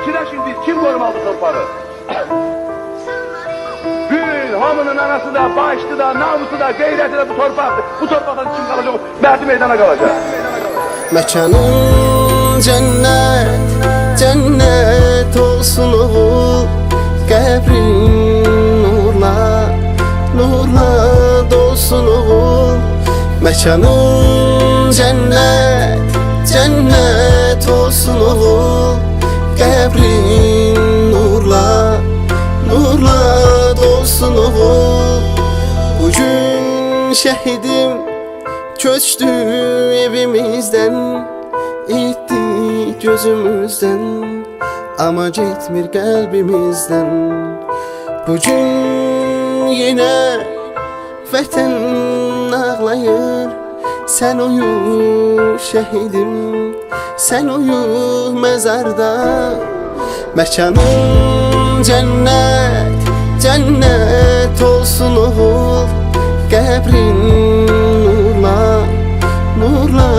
İçine şimdi kim korumalı torpağı? Bütün hamının anası da, başlı da, namusu da, gayreti de bu torpaktır. Bu torpaktan kim kalacak? Merdi meydana kalacak. Mekanın cennet, cennet olsun oğul. Qəbrin nurla, nurla dolsun oğul. Mekanın cennet, cennet olsun oğul. Qəbrin nurla, nurla dolsun oğul. Bugün şehidim köçtü evimizden, itti gözümüzden, ama gitmir kalbimizden. Bugün yine vətən ağlayır. Sen uyu şehidim, sen uyu mezarda. Mekanın cennet, cennet olsun oğul. Qəbrin nurla, nurla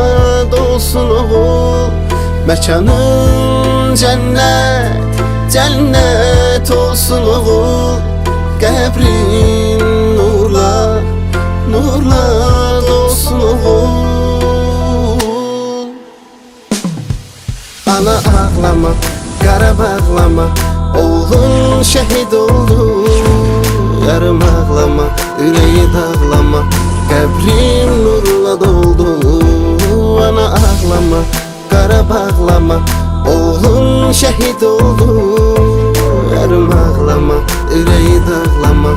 dolsun oğul. Mekanın cennet, cennet olsun oğul. Qəbrin nurla, nurla dolsun oğul. Ana ağlama, qara bağlama, oğlun şehit oldu. Yarım ağlama, yüreği dağlama, qəbrin nurla doldu. Ana ağlama, qara bağlama, oğlun şehit oldu. Yarım ağlama, yüreği dağlama,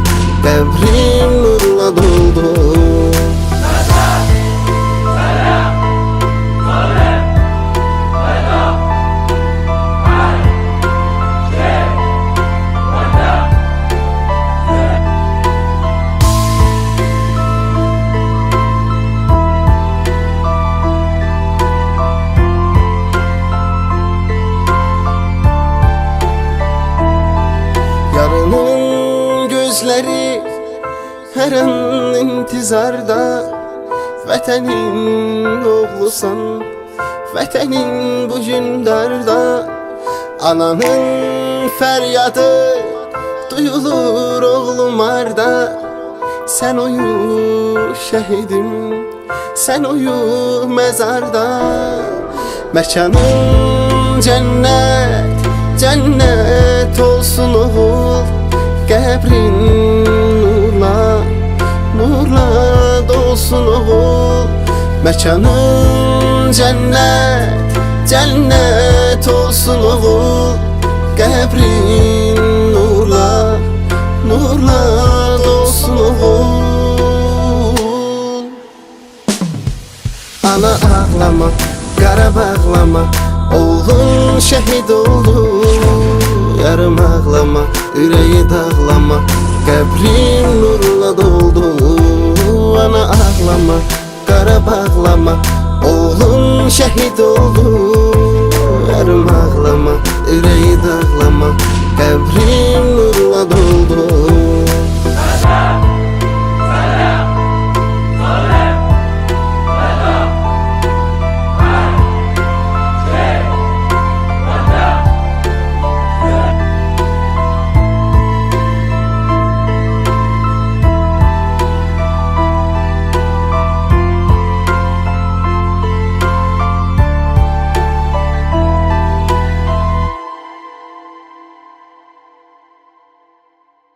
qəbrin nurla doldu. Yarının gözleri her an intizarda. Vətənin oğlusan, vətənin bugün darda. Ananın fəryadı duyulur oğlum arda. Sen uyu şehidim, sen uyu mezarda. Mekanın cennet, cennet olsun oğul. Qəbrin nurla, nurla dolsun oğul. Mekanın cennet, cennet olsun oğul. Qəbrin nurla, nurla dolsun oğul. Ana ağlama, qara bağlama, oğlun şehit oldu. Yarım ağlama, yüreği dağlama, qəbrin nurla doldu. Ana ağlama, qara bağlama, oğlun şehit oldu. Yarım ağlama,